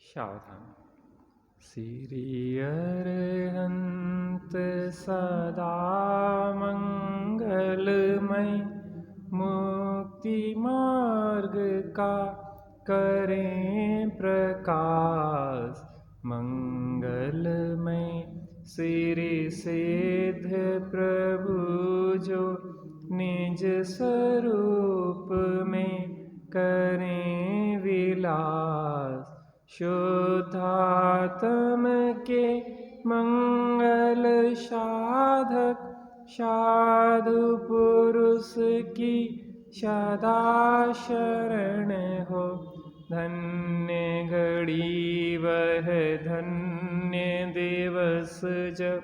सावधान। श्री अरहंत सदा मंगलमय, मुक्ति मार्ग का करें प्रकाश मंगलमय। श्री सिद्ध प्रभु जो निज स्वरूप में करें विलास, शुद्धात्म के मंगल साधक साधु पुरुष की सदा शरण हो। धन्य घड़ी वह धन्य दिवस जब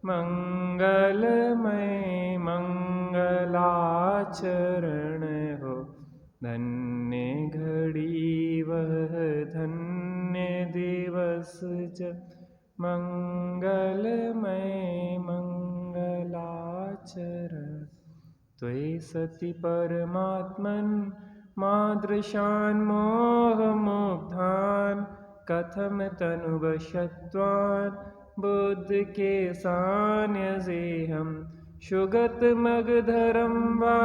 मंगलमय मंगलाचरण हो। धन्य घड़ी वह धन्य दिवस जब मंगलमय मंगलाचरण। त्वयि सति परमात्मन मादृशान मोहमुग्धान, कथम तनुवशत्वान बुद्ध के सान्यसेहम। सुगत मगधरम वा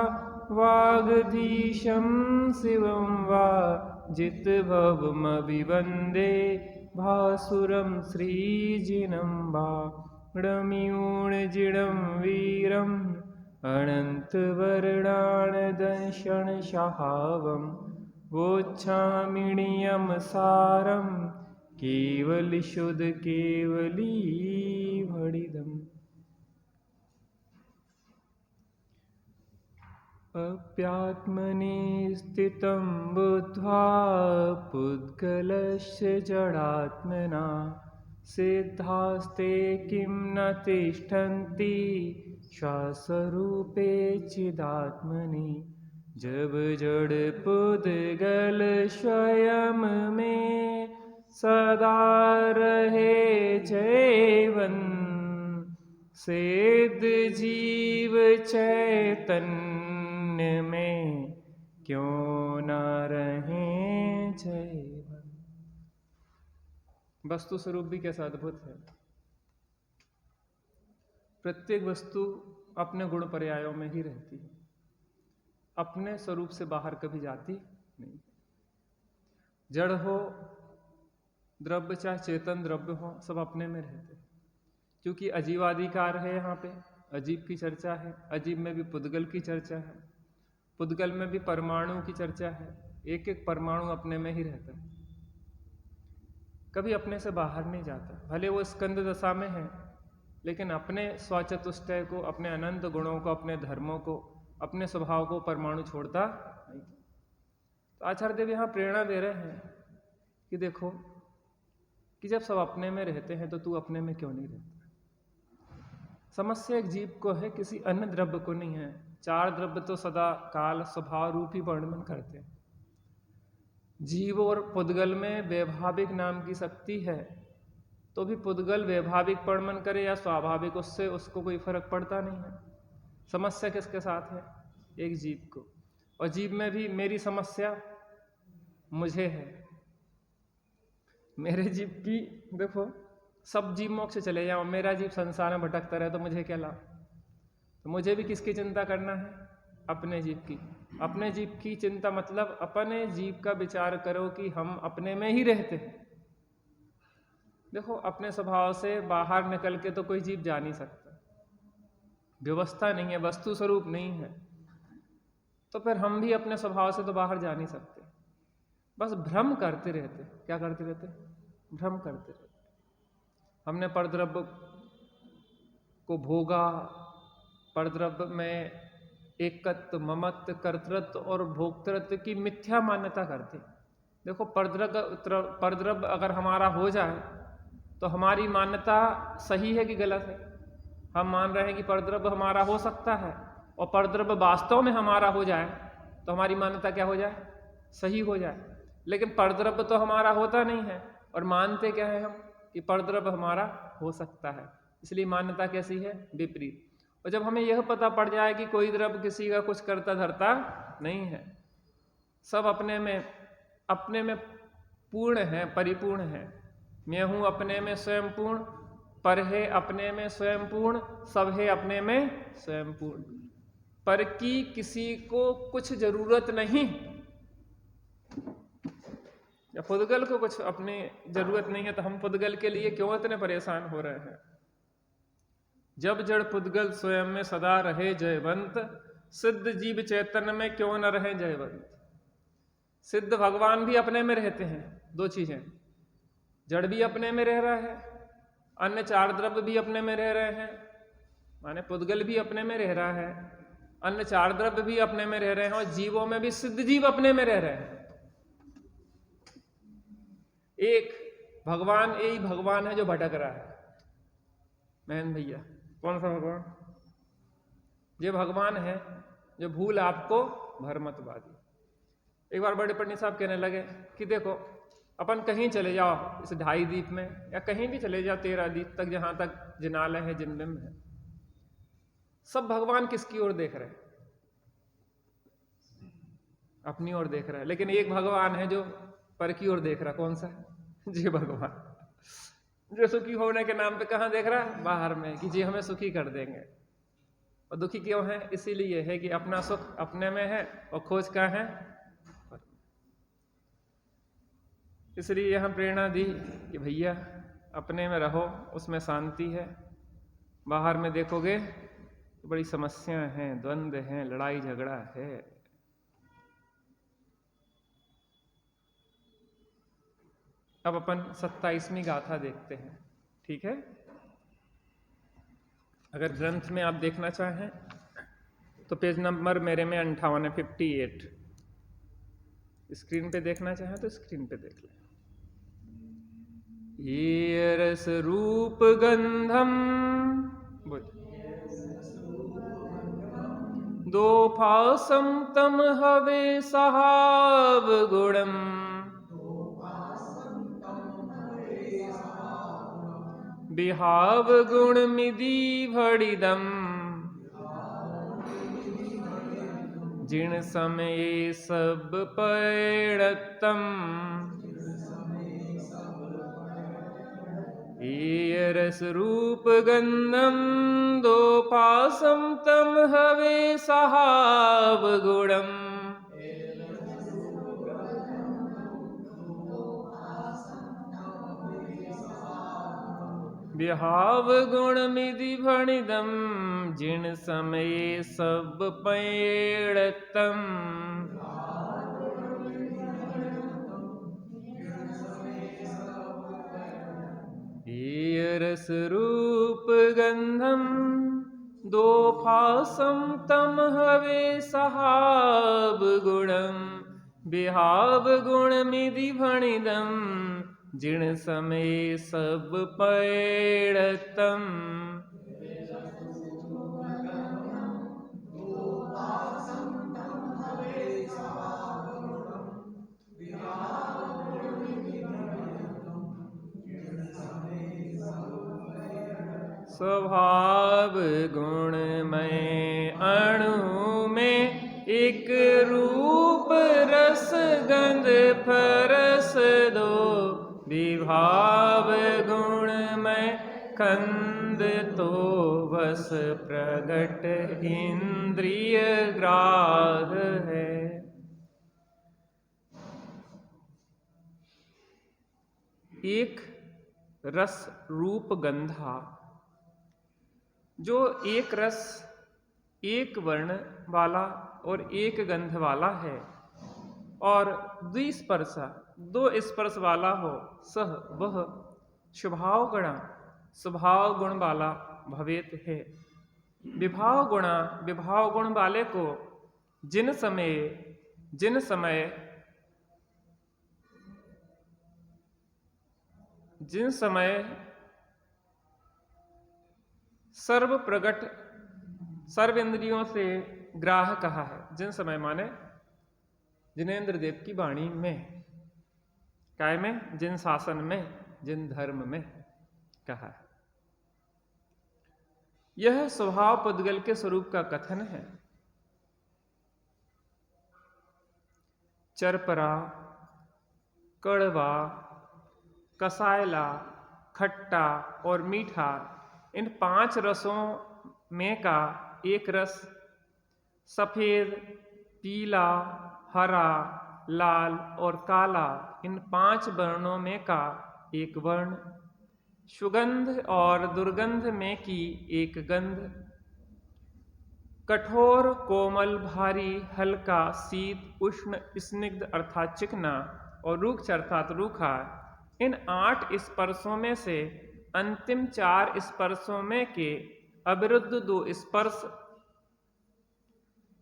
वागधीशं शिवं वा, जित भवमभिवन्दे भासुरं श्रीजिनं वा। णमियूणजिडं वीरम् अनन्तवर्णानदंशनशहावं, वोच्छामिणीयं सारं केवलशुद्ध केवलीभणिदम्। अप्यात्मनि स्थितं बुद्ध्वा पुद्गलस्य जडात्मना, सिद्धास्ते किं न तिष्ठन्ति स्वस्वरूपे चिदात्मनि। जब जड़ पुद्गल स्वयं में सदा रहे जैवन, सिद्ध जीव चैतन्य में क्यों न रहे जैवन। वस्तु स्वरूप भी कैसा अद्भुत है। प्रत्येक वस्तु अपने गुण पर्यायों में ही रहती है, अपने स्वरूप से बाहर कभी जाती नहीं। जड़ हो, द्रव्य चाहे चेतन द्रव्य हो, सब अपने में रहते हैं। क्योंकि अजीवाधिकार है, यहाँ पे अजीब की चर्चा है। अजीब में भी पुद्गल की चर्चा है, पुद्गल में भी परमाणु की चर्चा है। एक एक परमाणु अपने में ही रहता है, कभी अपने से बाहर नहीं जाता। भले वो स्कंद दशा में है, लेकिन अपने स्वचतुष्टय को, अपने अनंत गुणों को, अपने धर्मों को, अपने स्वभाव को परमाणु छोड़ता नहीं। तो आचार्य देव यहाँ प्रेरणा दे रहे हैं कि देखो कि जब सब अपने में रहते हैं तो तू अपने में क्यों नहीं रहता। समस्या एक जीव को है, किसी अन्य द्रव्य को नहीं है। चार द्रव्य तो सदा काल स्वभाव रूप ही वर्णन करते हैं। जीव और पुद्गल में वैभाविक नाम की शक्ति है, तो भी पुद्गल वैभाविक वर्णन करे या स्वाभाविक, उससे उसको कोई फर्क पड़ता नहीं है। समस्या किसके साथ है? एक जीव को। और जीव में भी मेरी समस्या मुझे है। मेरे जीव की देखो, सब जीव मोक्ष से चले जाओ, मेरा जीव संसार में भटकता रहे तो मुझे क्या लाभ। तो मुझे भी किसकी चिंता करना है? अपने जीव की। अपने जीव की चिंता मतलब अपने जीव का विचार करो कि हम अपने में ही रहते हैं। देखो, अपने स्वभाव से बाहर निकल के तो कोई जीव जा नहीं सकता, व्यवस्था नहीं है, वस्तु स्वरूप नहीं है। तो फिर हम भी अपने स्वभाव से तो बाहर जा नहीं सकते, बस भ्रम करते रहते। क्या करते रहते? भ्रम करते रहते। हमने परद्रव्य को भोगा, परद्रव्य में एकत्व, ममत्व, कर्तृत्व और भोक्तृत्व की मिथ्या मान्यता करते। देखो, परद्रव्य अगर हमारा हो जाए तो हमारी मान्यता सही है कि गलत है? हम मान रहे हैं कि परद्रव्य हमारा हो सकता है, और परद्रव्य वास्तव में हमारा हो जाए तो हमारी मान्यता क्या हो जाए? सही हो जाए। लेकिन परद्रव्य तो हमारा होता नहीं है, और मानते क्या है हम? कि परद्रव्य हमारा हो सकता है। इसलिए मान्यता कैसी है? विपरीत। और जब हमें यह पता पड़ जाए कि कोई द्रव्य किसी का कुछ करता धरता नहीं है, सब अपने में पूर्ण है, परिपूर्ण है। मैं हूं अपने में स्वयं पूर्ण, पर है अपने में स्वयं पूर्ण, सब है अपने में स्वयं पूर्ण। पर की किसी को कुछ जरूरत नहीं, या पुद्गल को कुछ अपनी जरूरत नहीं है, तो हम पुद्गल के लिए क्यों इतने परेशान हो रहे हैं। जब जड़ पुद्गल स्वयं में सदा रहे जयवंत, सिद्ध जीव चैतन्य में क्यों न रहे जयवंत। सिद्ध भगवान भी अपने में रहते हैं, दो चीजें, जड़ भी अपने में रह रहा है, अन्य चार द्रव्य भी अपने में रह रहे हैं, माने पुद्गल भी अपने में रह रहा है, अन्य चार द्रव्य भी अपने में रह रहे हैं, और जीवों में भी सिद्ध जीव अपने में रह रहे हैं। एक भगवान, यही भगवान है जो भटक रहा है। महन भैया, कौन सा भगवान? ये भगवान है जो भूल आपको भरमतवादी। एक बार बड़े पंडित साहब कहने लगे कि देखो, अपन कहीं चले जाओ, इस 2.5 द्वीप में, या कहीं भी चले जाओ 13 द्वीप तक, जहां तक जिनालय है, जिनबिंब है, सब भगवान किसकी ओर देख रहे हैं? अपनी ओर देख रहा है। लेकिन एक भगवान है जो पर की ओर देख रहा। कौन सा है? जी भगवान, जो सुखी होने के नाम पे कहां देख रहा है? बाहर में, कि जी हमें सुखी कर देंगे। और दुखी क्यों है? इसीलिए है कि अपना सुख अपने में है और खोज कहां है? इसलिए यहां प्रेरणा दी कि भैया अपने में रहो, उसमें शांति है। बाहर में देखोगे तो बड़ी समस्याएं हैं, द्वंद्व हैं, लड़ाई झगड़ा है। अब अपन 27वीं गाथा देखते हैं, ठीक है? अगर ग्रंथ में आप देखना चाहें तो पेज नंबर मेरे में 58 है, 58। स्क्रीन पे देखना चाहें तो स्क्रीन पे देख लें। ये रस रूप गंधम दो फासम तम हवे सहाब गुणम, बिहाव गुण मिदी भड़िदम, जिन समय सब पैड़तम, ये रस रूप गंधम दो पासम तम हवे सहाब गुणम, बिहाव गुण मिधि भणिदम, जिन समय सब पैड़तम, ये रस रूप गंधम दो फासम तम हवे सहाब गुणम, बिहाव गुण मिधि भणिदम, जिन समय सब पैड़तम। स्वभाव गुण में अणु में एक रूप रस गंध फरस दो, विभाव गुण में कंद तो बस प्रगट इंद्रिय ग्राह है। एक रस रूप गंधा, जो एक रस एक वर्ण वाला और एक गंध वाला है, और द्विस्पर्श दो स्पर्श वाला हो, सह वह स्वभाव गुणा स्वभाव गुण वाला भवेत है। विभाव गुण वाले को जिन समय सर्व प्रगट सर्व इंद्रियों से ग्राह कहा है। जिन समय माने जिनेन्द्र देव की वाणी में, काय में, जिन शासन में, जिन धर्म में कहा है। यह स्वभाव पुद्गल के स्वरूप का कथन है। चरपरा कड़वा, कसायला, खट्टा और मीठा, इन 5 रसों में का एक रस, सफेद, पीला, हरा, लाल और काला, इन 5 वर्णों में का एक वर्ण, सुगंध और दुर्गंध में की एक गंध, कठोर, कोमल, भारी, हल्का, शीत, उष्ण, स्निग्ध अर्थात चिकना और रूक्ष अर्थात रूखा, इन 8 स्पर्शों में से अंतिम 4 स्पर्शों में के अविरुद्ध 2 स्पर्श,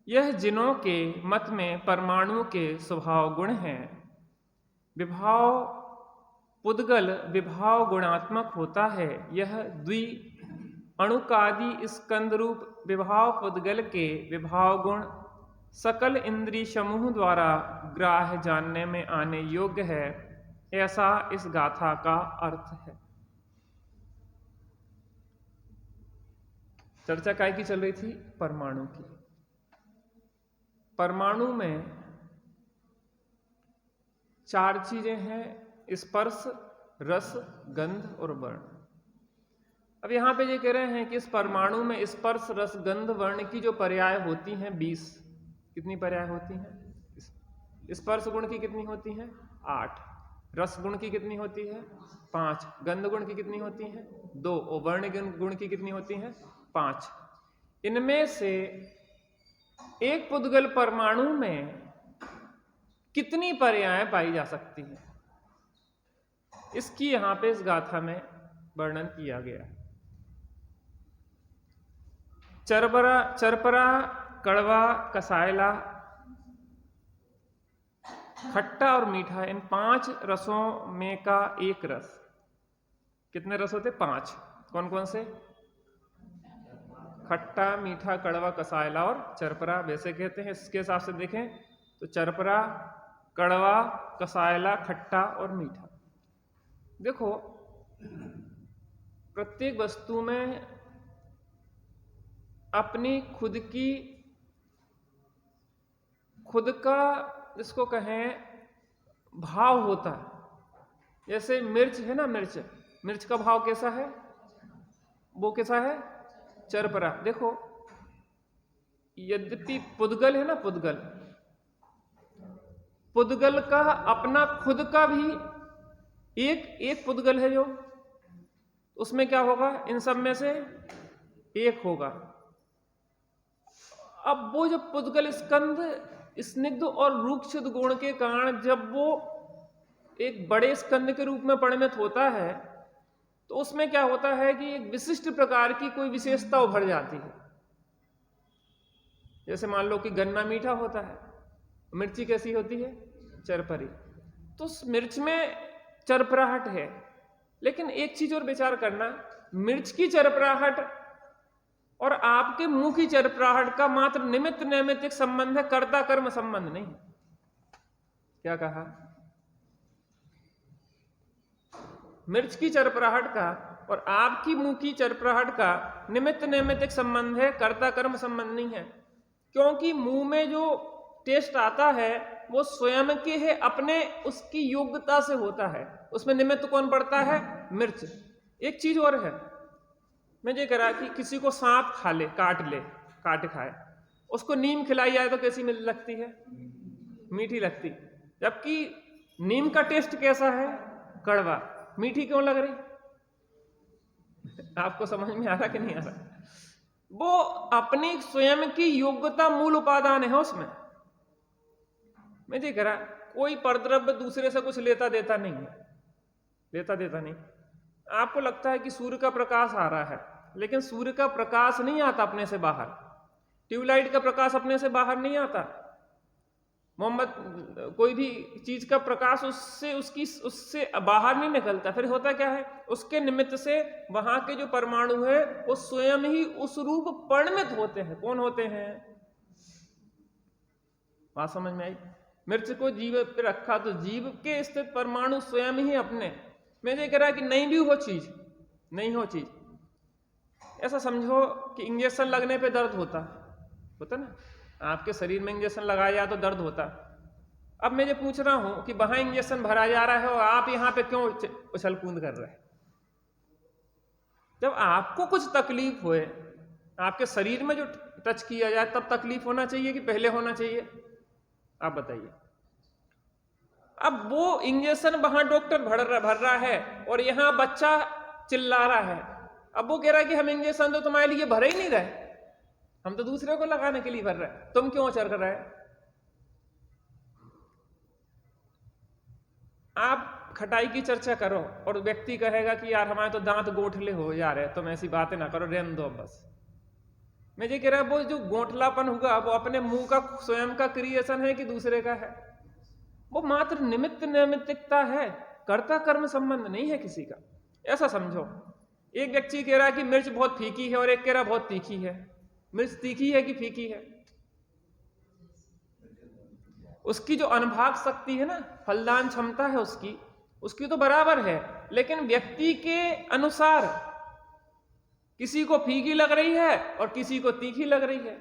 यह जिनों के मत में परमाणु के स्वभाव गुण हैं। विभाव पुद्गल विभाव गुणात्मक होता है। यह द्वि अणुकादि स्कंद रूप विभाव पुद्गल के विभाव गुण सकल इंद्रिय समूह द्वारा ग्राह्य जानने में आने योग्य है, ऐसा इस गाथा का अर्थ है। चर्चा काय की चल रही थी? परमाणु की। परमाणु में 4 चीजें हैं, स्पर्श, रस, गंध और वर्ण। अब यहां पे ये कह रहे हैं कि इस परमाणु में स्पर्श, रस, गंध, वर्ण की जो पर्याय होती हैं 20। कितनी पर्याय होती हैं? स्पर्श गुण की कितनी होती हैं? 8। रस गुण की कितनी होती है? 5। गंध गुण की कितनी होती हैं? 2। और वर्ण गुण की कितनी होती हैं? 5। इनमें से एक पुद्गल परमाणु में कितनी पर्याय पाई जा सकती है, इसकी यहां पे इस गाथा में वर्णन किया गया है। चरपरा, कड़वा, कसायला, खट्टा और मीठा, इन 5 रसों में का एक रस। कितने रस होते? 5। कौन कौन से? खट्टा, मीठा, कड़वा, कसायला और चरपरा, वैसे कहते हैं। इसके हिसाब से देखें तो चरपरा, कड़वा, कसायला, खट्टा और मीठा। देखो, प्रत्येक वस्तु में अपनी खुद का जिसको कहें भाव होता है। जैसे मिर्च है ना, मिर्च का भाव कैसा है? वो कैसा है? चरपरा। देखो, यद्यपि पुद्गल है ना, पुद्गल का अपना खुद का भी एक पुद्गल है, जो उसमें क्या होगा? इन सब में से एक होगा। अब वो जो पुद्गल स्कंद स्निग्ध और रूक्ष गुण के कारण जब वो एक बड़े स्कंद के रूप में परिणत होता है, तो उसमें क्या होता है कि एक विशिष्ट प्रकार की कोई विशेषता उभर जाती है। जैसे मान लो कि गन्ना मीठा होता है, मिर्ची कैसी होती है? चरपरी। तो उस मिर्च में चरपराहट है, लेकिन एक चीज और विचार करना, मिर्च की चरपराहट और आपके मुंह की चरपराहट का मात्र निमित्त नैमित्तिक संबंध है, कर्ता कर्म संबंध नहीं। क्या कहा? मिर्च की चरपराहट का और आपकी मुंह की चरपराहट का निमित्त नैमित्तिक संबंध है, कर्ता कर्म संबंध नहीं है। क्योंकि मुंह में जो टेस्ट आता है वो स्वयं के है, अपने उसकी योग्यता से होता है। उसमें निमित्त कौन पड़ता है? मिर्च। एक चीज और है, मैं ये करा कि किसी को सांप खा ले, काट खाए, उसको नीम खिलाई जाए तो कैसी लगती है? मीठी लगती। जबकि नीम का टेस्ट कैसा है? कड़वा। मीठी क्यों लग रही? आपको समझ में आ रहा कि नहीं आ रहा? वो अपनी स्वयं की योग्यता मूल उपादान है उसमें। मैं ये करा, कोई परद्रव्य दूसरे से कुछ लेता देता नहीं है। आपको लगता है कि सूर्य का प्रकाश आ रहा है, लेकिन सूर्य का प्रकाश नहीं आता अपने से बाहर। ट्यूबलाइट का प्रकाश अपने से बाहर नहीं आता। मोमबत्ती, कोई भी चीज का प्रकाश उससे बाहर नहीं निकलता। फिर होता क्या है? उसके निमित्त से वहां के जो परमाणु है वो स्वयं ही उस रूप परिणत होते हैं। कौन होते हैं? बात समझ में आई? मिर्च को जीव पे रखा तो जीव के स्थित परमाणु स्वयं ही अपने। मैं ये कह रहा कि नहीं हो चीज। ऐसा समझो कि इंजेक्शन लगने पे दर्द होता ना, आपके शरीर में इंजेक्शन लगाया जाए तो दर्द होता, अब मैं ये पूछ रहा हूं कि वहां इंजेक्शन भरा जा रहा है और आप यहां पे क्यों उछल कूद कर रहे हैं? जब आपको कुछ तकलीफ होए, आपके शरीर में जो टच किया जाए, तब तकलीफ होना चाहिए कि पहले होना चाहिए? आप बताइए। अब वो इंजेक्शन वहां डॉक्टर भर रहा है और यहां बच्चा चिल्ला रहा है। अब वो कह रहा है कि हम इंजेक्शन तो तुम्हारे लिए भर ही नहीं रहे, हम तो दूसरे को लगाने के लिए भर रहे हैं, तुम क्यों चल कर रहे? आप खटाई की चर्चा करो और व्यक्ति कहेगा कि यार हमारे तो दांत गोठले हो जा रहे, तुम ऐसी बातें ना करो, रहने दो बस। मैं ये कह रहा वो जो गोठलापन होगा वो अपने मुंह का स्वयं का क्रिएशन है कि दूसरे का है? वो मात्र निमित्त नैमित्तिकता है, कर्ता कर्म संबंध नहीं है किसी का। ऐसा समझो, एक व्यक्ति कह रहा है कि मिर्च बहुत फीकी है और एक कह रहा बहुत तीखी है। मिर्च तीखी है कि फीकी है? उसकी जो अनुभाग शक्ति है ना, फलदान क्षमता है उसकी तो बराबर है, लेकिन व्यक्ति के अनुसार किसी को फीकी लग रही है और किसी को तीखी लग रही है।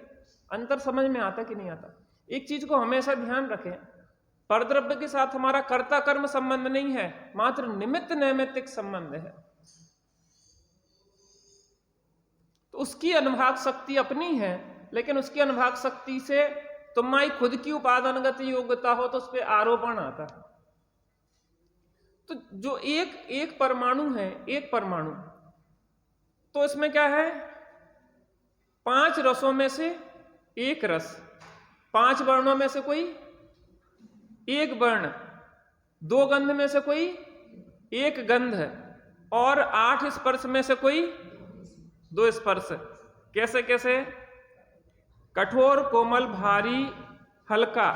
अंतर समझ में आता कि नहीं आता? एक चीज को हमेशा ध्यान रखें, परद्रव्य के साथ हमारा कर्ता कर्म संबंध नहीं है, मात्र निमित्त नैमित्तिक संबंध है। तो उसकी अनुभाग शक्ति अपनी है, लेकिन उसकी अनुभाग शक्ति से तुम्हारी खुद की उपादानगत योग्यता हो तो उस पर आरोपण आता है। तो जो एक परमाणु है, एक परमाणु, तो इसमें क्या है? 5 रसों में से एक रस, 5 वर्णों में से कोई एक वर्ण, 2 गंध में से कोई एक गंध, और 8 स्पर्श में से कोई 2 स्पर्श। कैसे कैसे? कठोर, कोमल, भारी, हल्का।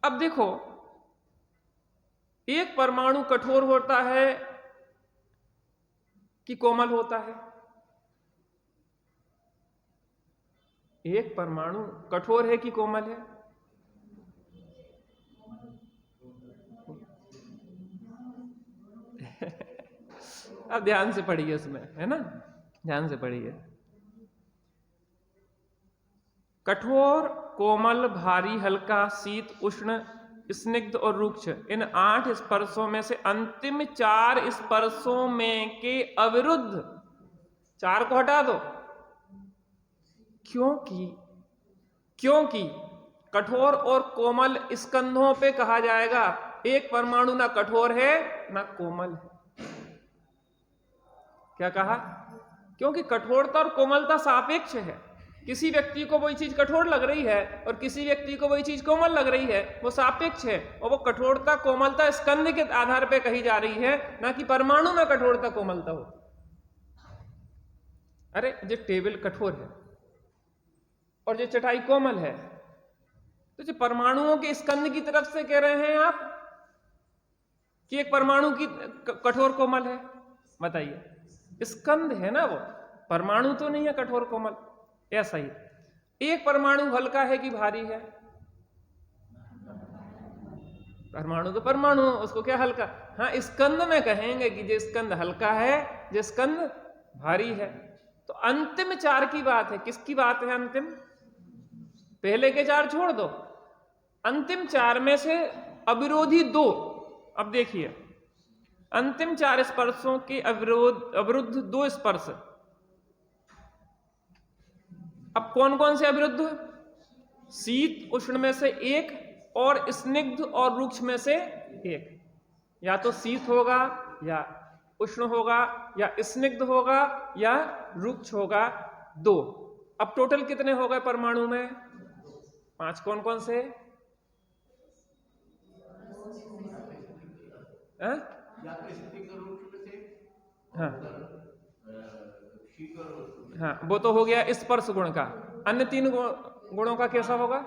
अब देखो, एक परमाणु कठोर होता है कि कोमल होता है? एक परमाणु कठोर है कि कोमल है? अब ध्यान से पढ़िए उसमें, है ना, ध्यान से पढ़िए। कठोर, कोमल, भारी, हल्का, शीत, उष्ण, स्निग्ध और रुक्ष, इन 8 स्पर्शों में से अंतिम 4 स्पर्शों में के अविरुद्ध 4 को हटा दो। क्योंकि कठोर और कोमल स्कंधों पे कहा जाएगा एक परमाणु ना कठोर है ना कोमल है। क्या कहा? क्योंकि कठोरता और कोमलता सापेक्ष है। किसी व्यक्ति को वही चीज कठोर लग रही है और किसी व्यक्ति को वही चीज कोमल लग रही है, वो सापेक्ष है। और वो कठोरता कोमलता स्कंध के आधार पर कही जा रही है, ना कि परमाणु में कठोरता कोमलता होती। अरे जो टेबल कठोर है और जो चटाई कोमल है, तो जो परमाणुओं के स्कंध की तरफ से कह रहे हैं आप कि एक परमाणु की कठोर कोमल है? बताइए, स्कंध है ना वो, परमाणु तो नहीं है कठोर कोमल। ऐसा ही एक परमाणु हल्का है कि भारी है? परमाणु तो परमाणु, उसको क्या हल्का? हाँ, स्कंद में कहेंगे कि जो स्कंद हल्का है, जो स्कंद भारी है। तो अंतिम 4 की बात है। किसकी बात है अंतिम? पहले के 4 छोड़ दो, अंतिम 4 में से अविरोधी 2। अब देखिए, अंतिम 4 स्पर्शों के अविरुद्ध 2 स्पर्श। अब कौन कौन से अविरुद्ध? शीत उष्ण में से एक और स्निग्ध और रुक्ष में से एक। या तो शीत होगा या उष्ण होगा या स्निग्ध होगा या रुक्ष होगा, 2। अब टोटल कितने हो गए परमाणु में? 5। कौन कौन से? हाँ, वो तो हो गया स्पर्श गुण का। अन्य 3 गुणों का कैसा होगा?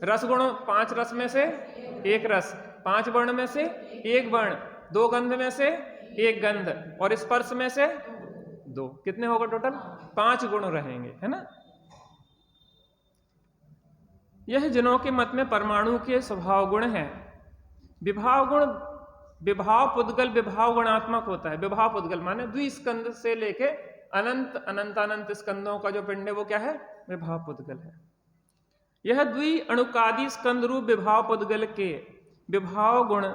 रस गुणों, 5 रस में से 1 रस, 5 वर्ण में से 1 वर्ण, 2 गंध में से 1 गंध और स्पर्श में से 2। कितने होगा टोटल? 5 गुण रहेंगे, है ना। यह जिनों के मत में परमाणु के स्वभाव गुण हैं। विभाव गुण, विभाव पुद्गल विभाव गुणात्मक होता है। विभाव पुद्गल माने द्विस्कंध से लेके अनंत अनंत अनंत स्कंदों का जो पिंड है वो क्या है? विभाव पुद्गल है। यह द्वि अणुकादि स्कंद रूप विभाव पुद्गल के विभाव गुण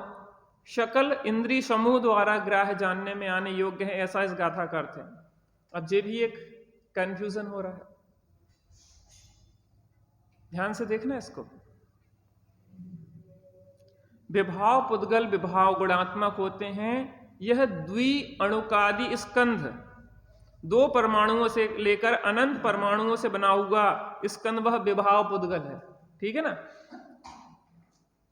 शकल इंद्रिय समूह द्वारा ग्राह्य जानने में आने योग्य है, ऐसा इस गाथा का अर्थ है। अब ये भी एक कंफ्यूजन हो रहा है, ध्यान से देखना इसको। विभाव पुद्गल विभाव गुणात्मक होते हैं। यह द्वि अणुकादि स्कंध, दो परमाणुओं से लेकर अनंत परमाणुओं से बना हुआ स्कंद वह विभाव पुद्गल है, ठीक है ना।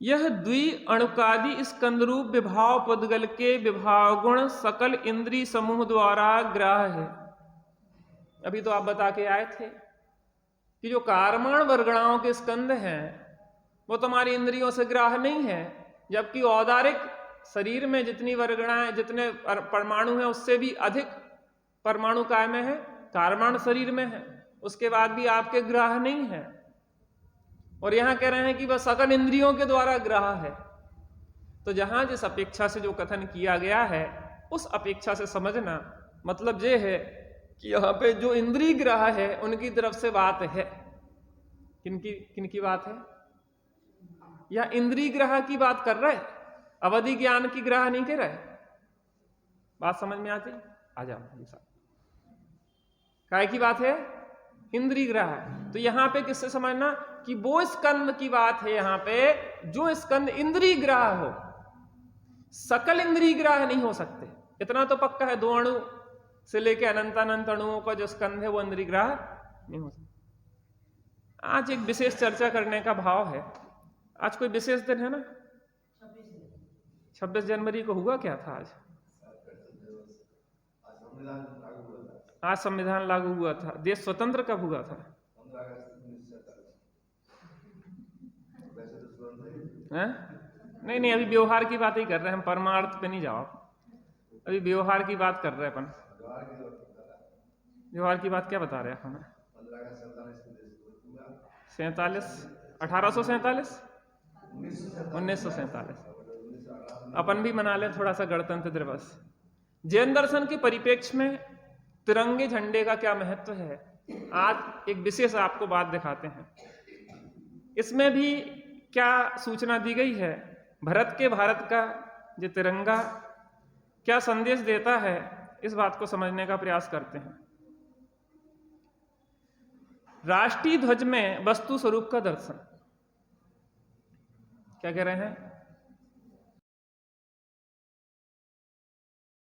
यह द्वि अणुकादि स्कंद रूप विभाव पुद्गल के विभाव गुण सकल इंद्रिय समूह द्वारा ग्राह्य है। अभी तो आप बता के आए थे कि जो कारमाण वर्गणाओं के स्कंद हैं वो तुम्हारी इंद्रियों से ग्राह्य नहीं है, जबकि औदारिक शरीर में जितनी वर्गणाएं, जितने परमाणु हैं उससे भी अधिक परमाणु काय में है, कारमाण शरीर में है, उसके बाद भी आपके ग्राह्य नहीं है। और यहां कह रहे हैं कि वह सकल इंद्रियों के द्वारा ग्राह्य है। तो जहां जिस अपेक्षा से जो कथन किया गया है उस अपेक्षा से समझना, मतलब ये है कि यहाँ पे जो इंद्रिय ग्राह्य है उनकी तरफ से बात है। किनकी बात है? या इंद्रिय ग्राह्य की बात कर रहे, अवधि ज्ञान की ग्राह्य नहीं कह रहे। बात समझ में आती? आ जाओ। काय की बात है? इंद्रिय ग्राह्य। तो यहां पे किससे समझना कि वो स्कंद की बात है यहां पे जो स्कंद इंद्रिय ग्राह्य हो। सकल इंद्रिय ग्राह्य नहीं हो सकते, इतना तो पक्का है। दो अणु से लेके अनंत अणुओं का जो स्कंद है वो इंद्रिय ग्राह्य नहीं हो सकता। आज एक विशेष चर्चा करने का भाव है। आज कोई विशेष दिन है ना, 26 जनवरी को हुआ क्या था? आज संविधान लागू हुआ था। देश स्वतंत्र कब हुआ था? नहीं, अभी व्यवहार की बात ही कर रहे हैं हम, परमार्थ पे नहीं जाओ। अभी व्यवहार की बात कर रहे हैं अपन। व्यवहार की बात क्या बता रहे हैं हमें? 1847 1947 अपन भी मना लें थोड़ा सा गणतंत्र दिवस। जैन दर्शन के परिप्रेक्ष्य में तिरंगे झंडे का क्या महत्व है, आज एक विशेष आपको बात दिखाते हैं। इसमें भी क्या सूचना दी गई है, भारत का जो तिरंगा क्या संदेश देता है, इस बात को समझने का प्रयास करते हैं। राष्ट्रीय ध्वज में वस्तु स्वरूप का दर्शन, क्या कह रहे हैं?